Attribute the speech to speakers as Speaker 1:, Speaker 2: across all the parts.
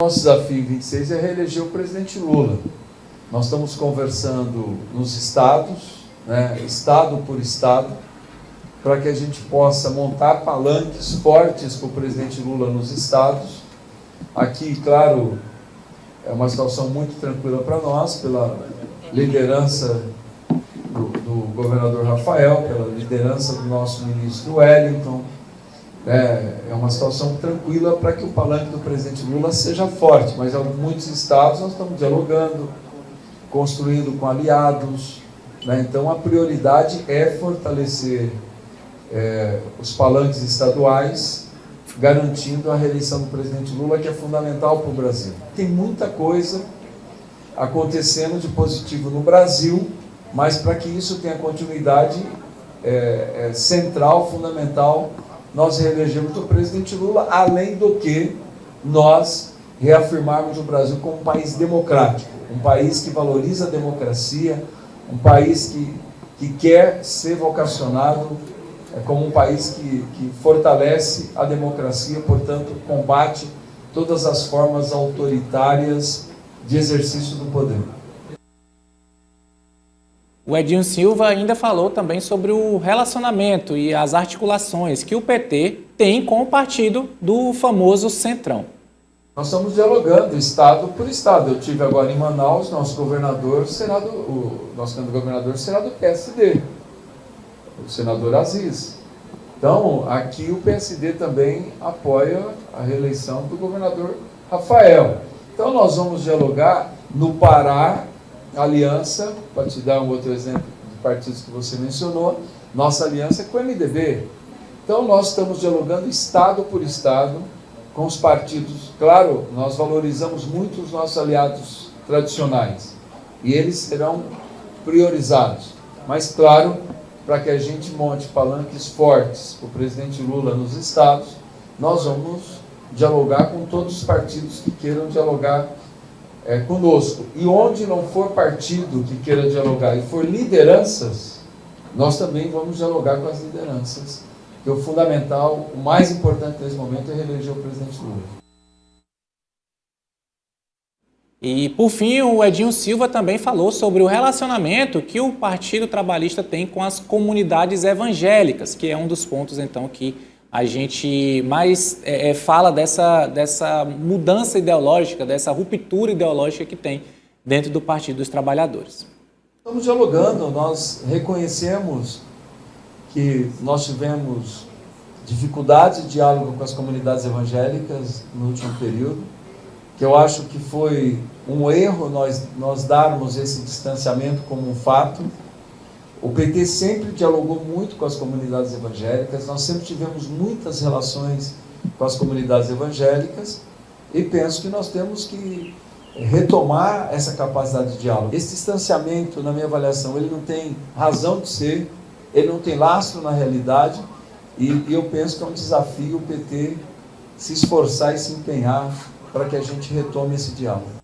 Speaker 1: Nosso desafio em 26 é reeleger o presidente Lula. Nós estamos conversando nos estados, estado por estado, para que a gente possa montar palanques fortes para o presidente Lula nos estados. Aqui, claro, é uma situação muito tranquila para nós, pela liderança do governador Rafael, pela liderança do nosso ministro Wellington. É uma situação tranquila para que o palanque do presidente Lula seja forte, mas em muitos estados nós estamos dialogando, construindo com aliados, Então a prioridade é fortalecer os palanques estaduais, garantindo a reeleição do presidente Lula, que é fundamental para o Brasil. Tem muita coisa acontecendo de positivo no Brasil, mas para que isso tenha continuidade central, fundamental, nós reelegemos o presidente Lula, além do que nós reafirmarmos o Brasil como um país democrático, um país que valoriza a democracia, um país que quer ser vocacionado como um país que fortalece a democracia, portanto, combate todas as formas autoritárias de exercício do poder.
Speaker 2: O Edinho Silva ainda falou também sobre o relacionamento e as articulações que o PT tem com o partido do famoso Centrão.
Speaker 1: Nós estamos dialogando estado por estado. Eu tive agora em Manaus, nosso governador será do PSD, o senador Aziz. Então, aqui o PSD também apoia a reeleição do governador Rafael. Então, nós vamos dialogar no Pará, aliança, para te dar um outro exemplo de partidos que você mencionou, nossa aliança é com o MDB. Então, nós estamos dialogando estado por estado, com os partidos. Claro, nós valorizamos muito os nossos aliados tradicionais, e eles serão priorizados. Mas, claro, para que a gente monte palanques fortes para o presidente Lula nos estados, nós vamos dialogar com todos os partidos que queiram dialogar conosco. E onde não for partido que queira dialogar e for lideranças, nós também vamos dialogar com as lideranças. Porque o fundamental, o mais importante nesse momento é reeleger o presidente Lula.
Speaker 2: E, por fim, o Edinho Silva também falou sobre o relacionamento que o Partido Trabalhista tem com as comunidades evangélicas, que é um dos pontos, então, que a gente mais fala dessa mudança ideológica, dessa ruptura ideológica que tem dentro do Partido dos Trabalhadores.
Speaker 1: Estamos dialogando, nós reconhecemos que nós tivemos dificuldade de diálogo com as comunidades evangélicas no último período, que eu acho que foi um erro nós darmos esse distanciamento como um fato. O PT sempre dialogou muito com as comunidades evangélicas, nós sempre tivemos muitas relações com as comunidades evangélicas e penso que nós temos que retomar essa capacidade de diálogo. Esse distanciamento, na minha avaliação, ele não tem razão de ser, ele não tem lastro na realidade e eu penso que é um desafio o PT se esforçar e se empenhar para que a gente retome esse diálogo.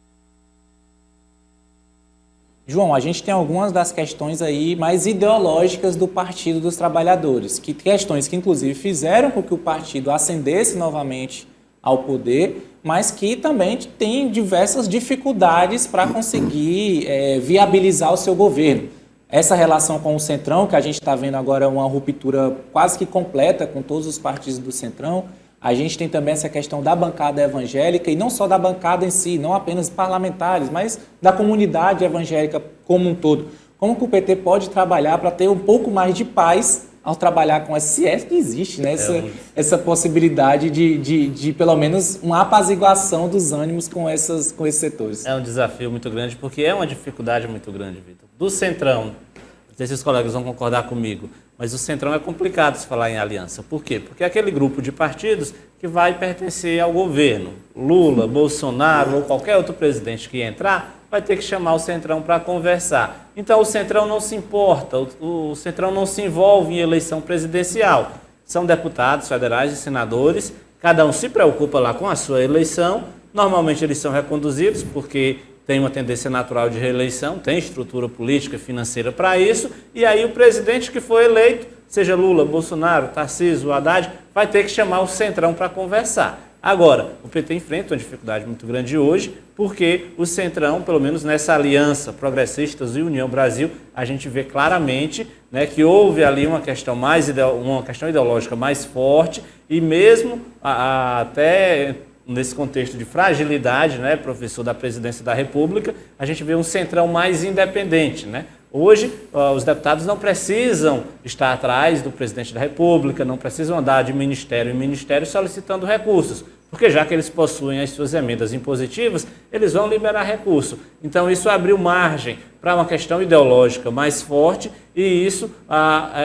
Speaker 2: João, a gente tem algumas das questões aí mais ideológicas do Partido dos Trabalhadores, questões que inclusive fizeram com que o partido ascendesse novamente ao poder, mas que também tem diversas dificuldades para conseguir viabilizar o seu governo. Essa relação com o Centrão, que a gente está vendo agora uma ruptura quase que completa com todos os partidos do Centrão. A gente tem também essa questão da bancada evangélica, e não só da bancada em si, não apenas parlamentares, mas da comunidade evangélica como um todo. Como que o PT pode trabalhar para ter um pouco mais de paz ao trabalhar com essa, se é que existe, né? Essa possibilidade de pelo menos uma apaziguação dos ânimos com esses setores?
Speaker 3: É um desafio muito grande, porque é uma dificuldade muito grande, Vitor. Do Centrão, não sei se os colegas vão concordar comigo, mas o Centrão é complicado se falar em aliança. Por quê? Porque é aquele grupo de partidos que vai pertencer ao governo. Lula, Bolsonaro ou qualquer outro presidente que entrar vai ter que chamar o Centrão para conversar. Então o Centrão não se importa, o Centrão não se envolve em eleição presidencial. São deputados federais e senadores, cada um se preocupa lá com a sua eleição. Normalmente eles são reconduzidos porque tem uma tendência natural de reeleição, tem estrutura política e financeira para isso, e aí o presidente que foi eleito, seja Lula, Bolsonaro, Tarcísio, Haddad, vai ter que chamar o Centrão para conversar. Agora, o PT enfrenta uma dificuldade muito grande hoje, porque o Centrão, pelo menos nessa aliança Progressistas e União Brasil, a gente vê claramente, né, que houve ali uma questão ideológica mais forte e mesmo até nesse contexto de fragilidade, né, professor, da presidência da República, a gente vê um Centrão mais independente, né? Hoje, os deputados não precisam estar atrás do presidente da República, não precisam andar de ministério em ministério solicitando recursos, porque já que eles possuem as suas emendas impositivas, eles vão liberar recurso. Então, isso abriu margem para uma questão ideológica mais forte e isso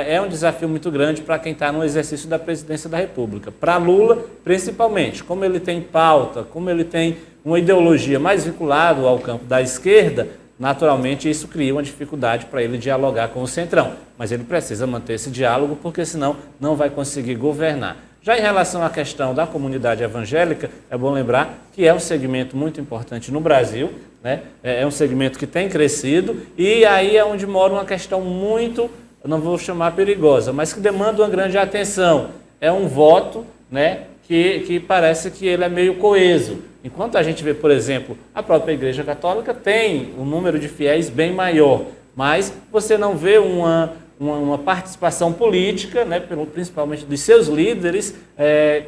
Speaker 3: é um desafio muito grande para quem está no exercício da presidência da República. Para Lula, principalmente, como ele tem pauta, como ele tem uma ideologia mais vinculada ao campo da esquerda, naturalmente, isso cria uma dificuldade para ele dialogar com o Centrão. Mas ele precisa manter esse diálogo, porque senão não vai conseguir governar. Já em relação à questão da comunidade evangélica, é bom lembrar que é um segmento muito importante no Brasil, né? É um segmento que tem crescido e aí é onde mora uma questão muito, não vou chamar perigosa, mas que demanda uma grande atenção. É um voto, né, que parece que ele é meio coeso. Enquanto a gente vê, por exemplo, a própria Igreja Católica tem um número de fiéis bem maior, mas você não vê uma participação política, né, principalmente dos seus líderes,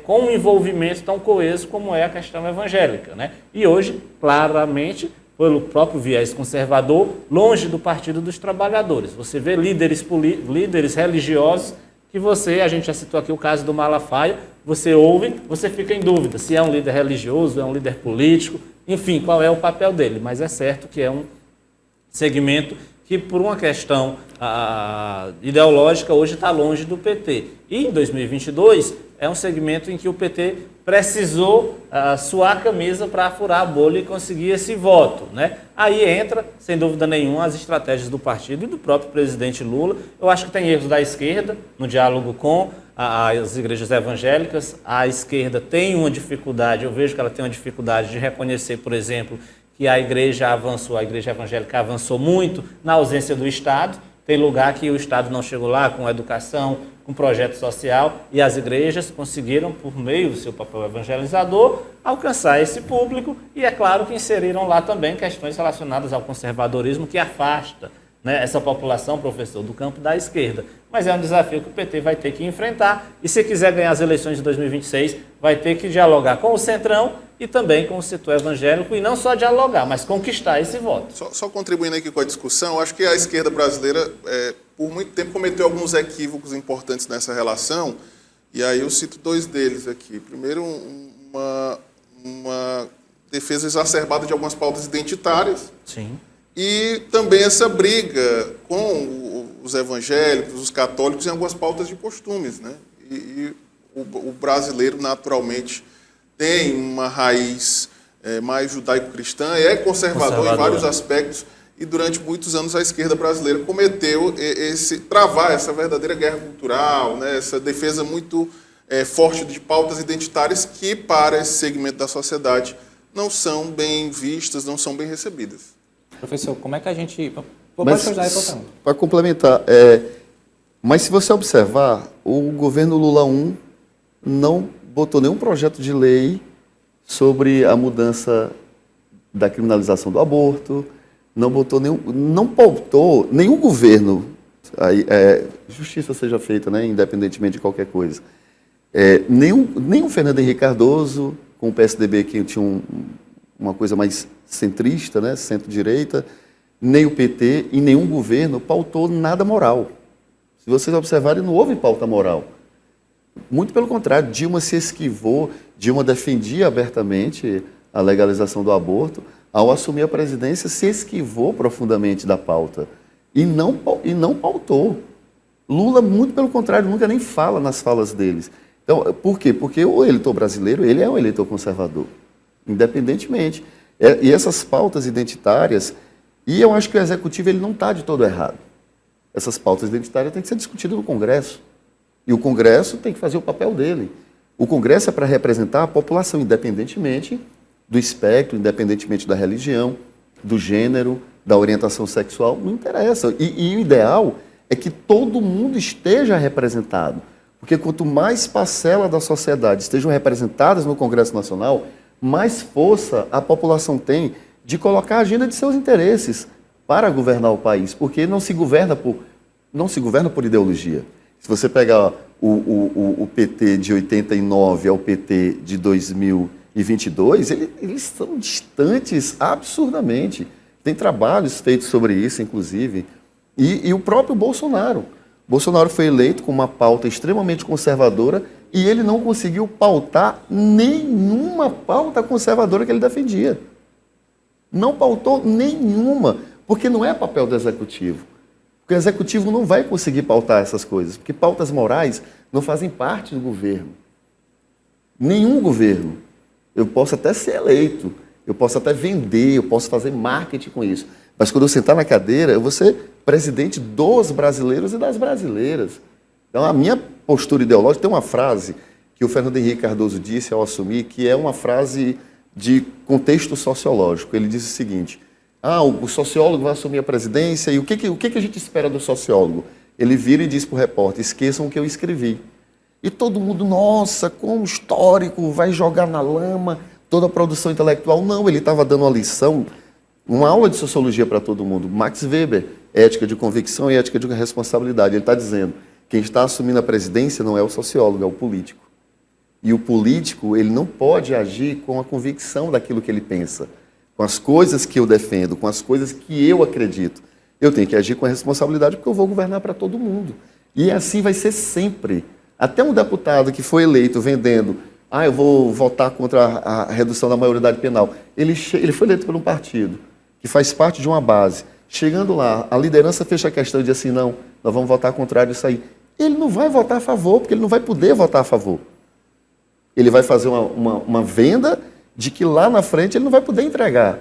Speaker 3: com um envolvimento tão coeso como é a questão evangélica, né? E hoje, claramente, pelo próprio viés conservador, longe do Partido dos Trabalhadores. Você vê líderes religiosos que a gente já citou aqui o caso do Malafaia, você ouve, você fica em dúvida se é um líder religioso, é um líder político, enfim, qual é o papel dele. Mas é certo que é um segmento que, por uma questão ideológica, hoje está longe do PT. E em 2022, é um segmento em que o PT precisou suar a camisa para furar a bolha e conseguir esse voto, né? Aí entra, sem dúvida nenhuma, as estratégias do partido e do próprio presidente Lula. Eu acho que tem erros da esquerda no diálogo com as igrejas evangélicas. A esquerda tem uma dificuldade, eu vejo que ela tem uma dificuldade de reconhecer, por exemplo, que a igreja evangélica avançou muito na ausência do Estado. Tem lugar que o Estado não chegou lá com educação, com projeto social, e as igrejas conseguiram, por meio do seu papel evangelizador, alcançar esse público e, é claro, que inseriram lá também questões relacionadas ao conservadorismo que afasta, né, essa população, professor, do campo da esquerda. Mas é um desafio que o PT vai ter que enfrentar e, se quiser ganhar as eleições de 2026, vai ter que dialogar com o Centrão e também com o setor evangélico, e não só dialogar, mas conquistar esse voto.
Speaker 4: Só contribuindo aqui com a discussão, eu acho que a esquerda brasileira, por muito tempo, cometeu alguns equívocos importantes nessa relação, e aí eu cito dois deles aqui. Primeiro, uma defesa exacerbada de algumas pautas identitárias.
Speaker 3: Sim.
Speaker 4: E também essa briga com os evangélicos, os católicos, em algumas pautas de costumes, né? E o brasileiro, naturalmente, tem uma raiz mais judaico-cristã, é conservador em vários aspectos, e durante muitos anos a esquerda brasileira cometeu travar essa verdadeira guerra cultural, né? Essa defesa muito forte de pautas identitárias que, para esse segmento da sociedade, não são bem vistas, não são bem recebidas.
Speaker 2: Professor, como é que a gente...
Speaker 5: Para complementar, mas se você observar, o governo Lula 1 não botou nenhum projeto de lei sobre a mudança da criminalização do aborto, não pautou nenhum governo, justiça seja feita, né, independentemente de qualquer coisa. Nenhum Fernando Henrique Cardoso, com o PSDB que tinha uma coisa mais centrista, né, centro-direita, nem o PT e nenhum governo pautou nada moral. Se vocês observarem, não houve pauta moral. Muito pelo contrário, Dilma se esquivou, Dilma defendia abertamente a legalização do aborto, ao assumir a presidência se esquivou profundamente da pauta e não pautou. Lula, muito pelo contrário, nunca nem fala nas falas deles. Então, por quê? Porque o eleitor brasileiro, ele é um eleitor conservador, independentemente. E essas pautas identitárias, e eu acho que o executivo ele não está de todo errado. Essas pautas identitárias têm que ser discutidas no Congresso. E o Congresso tem que fazer o papel dele. O Congresso é para representar a população, independentemente do espectro, independentemente da religião, do gênero, da orientação sexual, não interessa. E o ideal é que todo mundo esteja representado. Porque quanto mais parcela da sociedade estejam representadas no Congresso Nacional, mais força a população tem de colocar a agenda de seus interesses para governar o país, porque não se governa por ideologia. Se você pegar o PT de 89 ao PT de 2022, eles são distantes absurdamente. Tem trabalhos feitos sobre isso, inclusive. E o próprio Bolsonaro. Bolsonaro foi eleito com uma pauta extremamente conservadora e ele não conseguiu pautar nenhuma pauta conservadora que ele defendia. Não pautou nenhuma, porque não é papel do executivo. Porque o executivo não vai conseguir pautar essas coisas, porque pautas morais não fazem parte do governo. Nenhum governo. Eu posso até ser eleito, eu posso até vender, eu posso fazer marketing com isso. Mas quando eu sentar na cadeira, eu vou ser presidente dos brasileiros e das brasileiras. Então, a minha postura ideológica, tem uma frase que o Fernando Henrique Cardoso disse ao assumir, que é uma frase de contexto sociológico. Ele diz o seguinte: o sociólogo vai assumir a presidência e o que a gente espera do sociólogo? Ele vira e diz para o repórter: esqueçam o que eu escrevi. E todo mundo, nossa, como histórico, vai jogar na lama toda a produção intelectual. Não, ele estava dando uma lição, uma aula de sociologia para todo mundo. Max Weber, ética de convicção e ética de responsabilidade. Ele está dizendo: quem está assumindo a presidência não é o sociólogo, é o político. E o político, ele não pode agir com a convicção daquilo que ele pensa, com as coisas que eu defendo, com as coisas que eu acredito. Eu tenho que agir com a responsabilidade porque eu vou governar para todo mundo. E assim vai ser sempre. Até um deputado que foi eleito vendendo: eu vou votar contra a redução da maioridade penal. Ele foi eleito por um partido que faz parte de uma base. Chegando lá, a liderança fecha a questão e diz assim: não, nós vamos votar contrário disso aí. Ele não vai votar a favor, porque ele não vai poder votar a favor. Ele vai fazer uma venda de que lá na frente ele não vai poder entregar,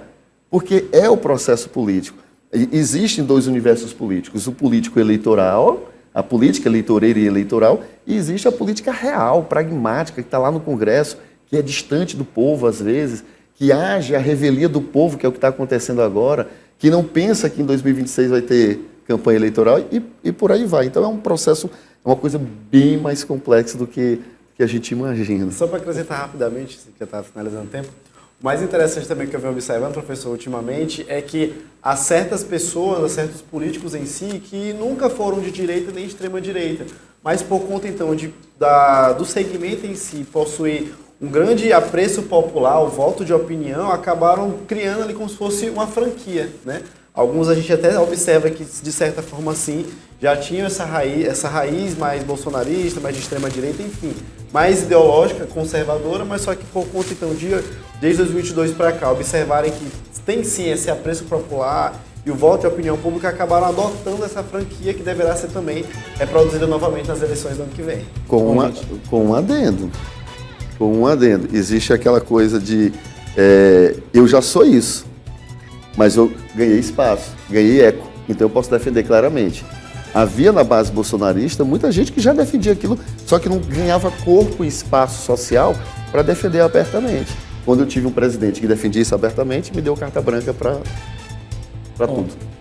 Speaker 5: porque é o processo político. Existem dois universos políticos: o político eleitoral, a política eleitoreira e eleitoral, e existe a política real, pragmática, que está lá no Congresso, que é distante do povo às vezes, que age a revelia do povo, que é o que está acontecendo agora, que não pensa que em 2026 vai ter campanha eleitoral e por aí vai. Então é um processo, é uma coisa bem mais complexa do que a gente imagina.
Speaker 6: Só para acrescentar rapidamente, que está finalizando o tempo, o mais interessante também que eu venho observando, professor, ultimamente, é que há certas pessoas, há certos políticos em si, que nunca foram de direita nem de extrema-direita, mas por conta, então, do segmento em si possuir um grande apreço popular, o voto de opinião, acabaram criando ali como se fosse uma franquia, né? Alguns a gente até observa que, de certa forma, assim, já tinham essa raiz mais bolsonarista, mais de extrema-direita, enfim, mais ideológica, conservadora, mas só que por conta, então, desde 2022 para cá, observarem que tem sim esse apreço popular e o voto de opinião pública, acabaram adotando essa franquia que deverá ser também reproduzida novamente nas eleições do ano que vem.
Speaker 5: Com um adendo. Com um adendo. Existe aquela coisa de eu já sou isso, mas eu ganhei espaço, ganhei eco, então eu posso defender claramente. Havia na base bolsonarista muita gente que já defendia aquilo, só que não ganhava corpo e espaço social para defender abertamente. Quando eu tive um presidente que defendia isso abertamente, me deu carta branca para tudo.